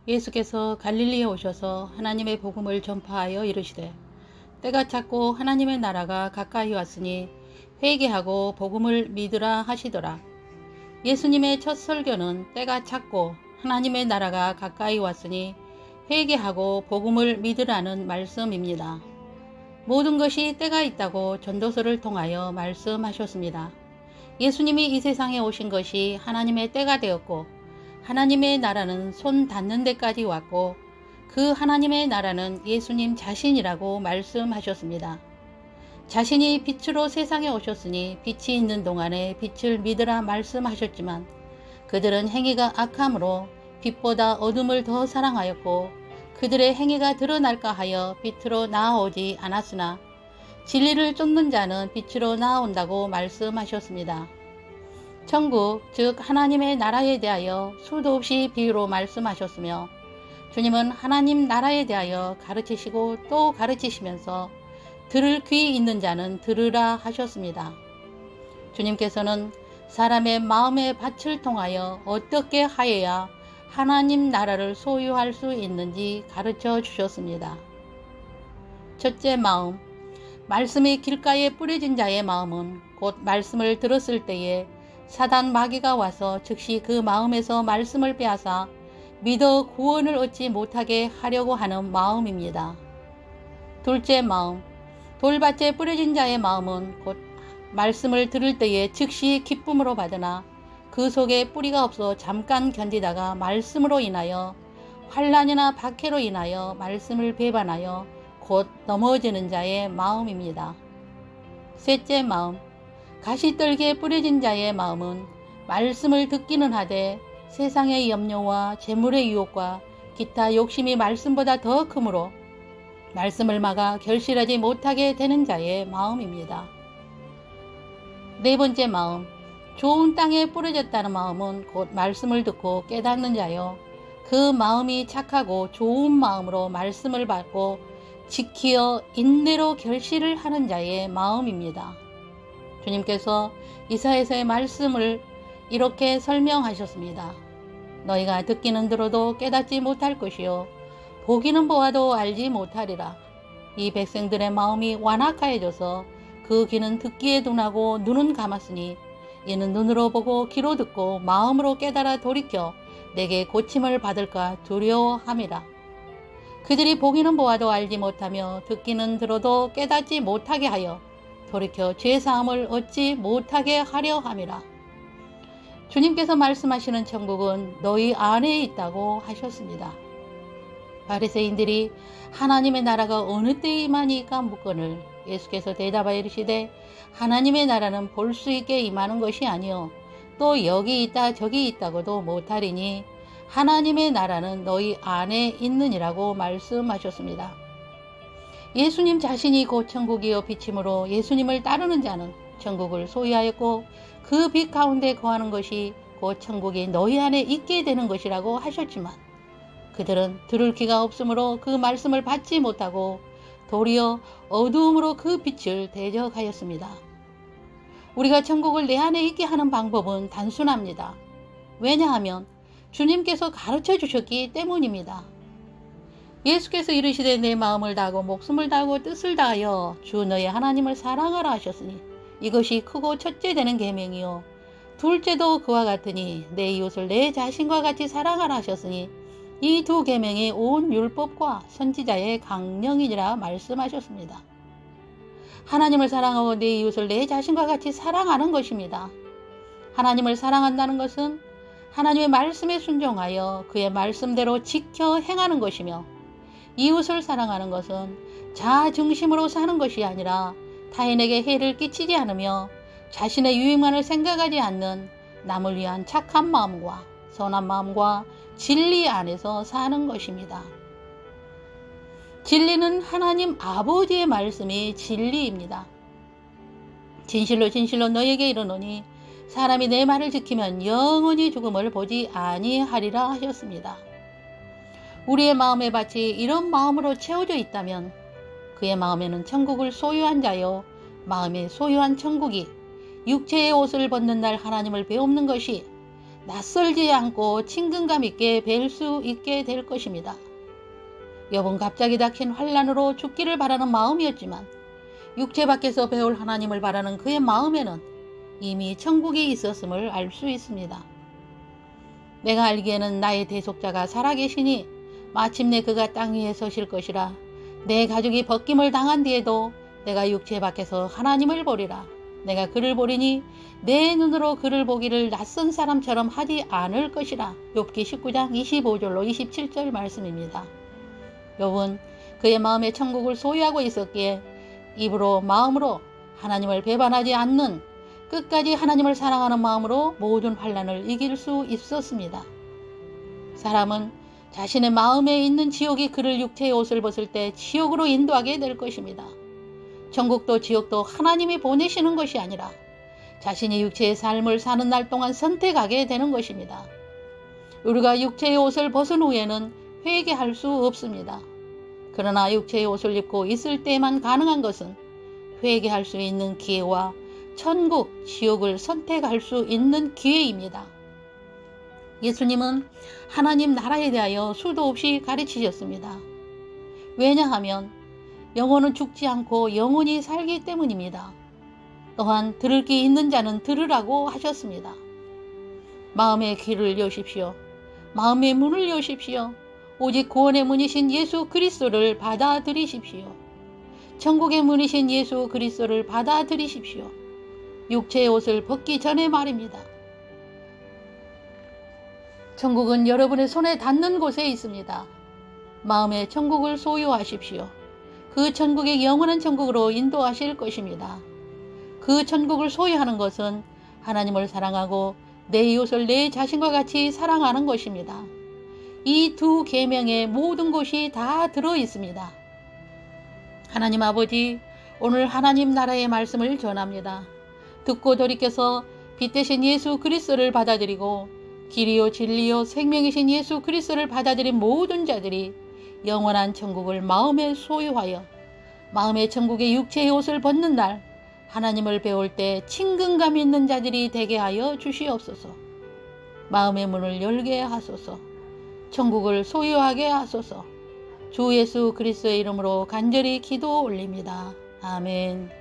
예수께서 갈릴리에 오셔서 하나님의 복음을 전파하여 이르시되 때가 찼고 하나님의 나라가 가까이 왔으니 회개하고 복음을 믿으라 하시더라. 예수님의 첫 설교는 때가 찼고 하나님의 나라가 가까이 왔으니 회개하고 복음을 믿으라는 말씀입니다. 모든 것이 때가 있다고 전도서를 통하여 말씀하셨습니다. 예수님이 이 세상에 오신 것이 하나님의 때가 되었고 하나님의 나라는 손 닿는 데까지 왔고 그 하나님의 나라는 예수님 자신이라고 말씀하셨습니다. 자신이 빛으로 세상에 오셨으니 빛이 있는 동안에 빛을 믿으라 말씀하셨지만 그들은 행위가 악함으로 빛보다 어둠을 더 사랑하였고 그들의 행위가 드러날까 하여 빛으로 나아오지 않았으나 진리를 쫓는 자는 빛으로 나아온다고 말씀하셨습니다. 천국, 즉 하나님의 나라에 대하여 수도 없이 비유로 말씀하셨으며 주님은 하나님 나라에 대하여 가르치시고 또 가르치시면서 들을 귀 있는 자는 들으라 하셨습니다. 주님께서는 사람의 마음의 밭을 통하여 어떻게 하여야 하나님 나라를 소유할 수 있는지 가르쳐 주셨습니다. 첫째 마음, 말씀이 길가에 뿌려진 자의 마음은 곧 말씀을 들었을 때에 사단 마귀가 와서 즉시 그 마음에서 말씀을 빼앗아 믿어 구원을 얻지 못하게 하려고 하는 마음입니다. 둘째 마음, 돌밭에 뿌려진 자의 마음은 곧 말씀을 들을 때에 즉시 기쁨으로 받으나 그 속에 뿌리가 없어 잠깐 견디다가 말씀으로 인하여 환난이나 박해로 인하여 말씀을 배반하여 곧 넘어지는 자의 마음입니다. 셋째 마음, 가시떨기에 뿌려진 자의 마음은 말씀을 듣기는 하되 세상의 염려와 재물의 유혹과 기타 욕심이 말씀보다 더 크므로 말씀을 막아 결실하지 못하게 되는 자의 마음입니다. 네 번째 마음, 좋은 땅에 뿌려졌다는 마음은 곧 말씀을 듣고 깨닫는 자요. 그 마음이 착하고 좋은 마음으로 말씀을 받고 지키어 인내로 결실을 하는 자의 마음입니다. 주님께서 이사야서의 말씀을 이렇게 설명하셨습니다. 너희가 듣기는 들어도 깨닫지 못할 것이요 보기는 보아도 알지 못하리라. 이 백성들의 마음이 완악하여져서 그 귀는 듣기에 둔하고 눈은 감았으니 이는 눈으로 보고 귀로 듣고 마음으로 깨달아 돌이켜 내게 고침을 받을까 두려워함이라. 그들이 보기는 보아도 알지 못하며 듣기는 들어도 깨닫지 못하게 하여 돌이켜 죄사함을 얻지 못하게 하려 함이라. 주님께서 말씀하시는 천국은 너희 안에 있다고 하셨습니다. 바리새인들이 하나님의 나라가 어느 때에 임하니까 묻거늘 예수께서 대답하여 이르시되 하나님의 나라는 볼 수 있게 임하는 것이 아니요 또 여기 있다 저기 있다고도 못하리니 하나님의 나라는 너희 안에 있느니라고 말씀하셨습니다. 예수님 자신이 곧 천국이요 빛이므로 예수님을 따르는 자는 천국을 소유하였고 그 빛 가운데 거하는 것이 곧 천국이 너희 안에 있게 되는 것이라고 하셨지만 그들은 들을 귀가 없으므로 그 말씀을 받지 못하고 도리어 어두움으로 그 빛을 대적하였습니다. 우리가 천국을 내 안에 있게 하는 방법은 단순합니다. 왜냐하면 주님께서 가르쳐 주셨기 때문입니다. 예수께서 이르시되 내 마음을 다하고 목숨을 다하고 뜻을 다하여 주 너의 하나님을 사랑하라 하셨으니 이것이 크고 첫째 되는 계명이요 둘째도 그와 같으니 내 이웃을 내 자신과 같이 사랑하라 하셨으니 이 두 계명이 온 율법과 선지자의 강령이니라 말씀하셨습니다. 하나님을 사랑하고 내 이웃을 내 자신과 같이 사랑하는 것입니다. 하나님을 사랑한다는 것은 하나님의 말씀에 순종하여 그의 말씀대로 지켜 행하는 것이며 이웃을 사랑하는 것은 자아 중심으로 사는 것이 아니라 타인에게 해를 끼치지 않으며 자신의 유익만을 생각하지 않는 남을 위한 착한 마음과 선한 마음과 진리 안에서 사는 것입니다. 진리는 하나님 아버지의 말씀이 진리입니다. 진실로 진실로 너에게 이르노니 사람이 내 말을 지키면 영원히 죽음을 보지 아니하리라 하셨습니다. 우리의 마음의 밭이 이런 마음으로 채워져 있다면 그의 마음에는 천국을 소유한 자요 마음에 소유한 천국이 육체의 옷을 벗는 날 하나님을 배웁는 것이 낯설지 않고 친근감 있게 뵐 수 있게 될 것입니다. 욥은 갑자기 닥친 환난으로 죽기를 바라는 마음이었지만 육체 밖에서 배울 하나님을 바라는 그의 마음에는 이미 천국에 있었음을 알 수 있습니다. 내가 알기에는 나의 대속자가 살아계시니 마침내 그가 땅 위에 서실 것이라. 내 가족이 벗김을 당한 뒤에도 내가 육체 밖에서 하나님을 보리라. 내가 그를 보리니 내 눈으로 그를 보기를 낯선 사람처럼 하지 않을 것이라. 욥기 19장 25절로 27절 말씀입니다. 욥은 그의 마음에 천국을 소유하고 있었기에 입으로 마음으로 하나님을 배반하지 않는 끝까지 하나님을 사랑하는 마음으로 모든 환난을 이길 수 있었습니다. 사람은 자신의 마음에 있는 지옥이 그를 육체의 옷을 벗을 때 지옥으로 인도하게 될 것입니다. 천국도 지옥도 하나님이 보내시는 것이 아니라 자신이 육체의 삶을 사는 날 동안 선택하게 되는 것입니다. 우리가 육체의 옷을 벗은 후에는 회개할 수 없습니다. 그러나 육체의 옷을 입고 있을 때만 가능한 것은 회개할 수 있는 기회와 천국, 지옥을 선택할 수 있는 기회입니다. 예수님은 하나님 나라에 대하여 수도 없이 가르치셨습니다. 왜냐하면 영혼은 죽지 않고 영원히 살기 때문입니다. 또한 들을 귀 있는 자는 들으라고 하셨습니다. 마음의 귀를 여십시오. 마음의 문을 여십시오. 오직 구원의 문이신 예수 그리스도를 받아들이십시오. 천국의 문이신 예수 그리스도를 받아들이십시오. 육체의 옷을 벗기 전에 말입니다. 천국은 여러분의 손에 닿는 곳에 있습니다. 마음의 천국을 소유하십시오. 그 천국의 영원한 천국으로 인도하실 것입니다. 그 천국을 소유하는 것은 하나님을 사랑하고 내 이웃을 내 자신과 같이 사랑하는 것입니다. 이 두 계명의 모든 것이 다 들어 있습니다. 하나님 아버지, 오늘 하나님 나라의 말씀을 전합니다. 듣고 돌이켜서 빛 대신 예수 그리스도를 받아들이고 길이요 진리요 생명이신 예수 그리스도를 받아들인 모든 자들이 영원한 천국을 마음에 소유하여 마음의 천국의 육체의 옷을 벗는 날 하나님을 배울 때 친근감 있는 자들이 되게 하여 주시옵소서. 마음의 문을 열게 하소서. 천국을 소유하게 하소서. 주 예수 그리스도의 이름으로 간절히 기도 올립니다. 아멘.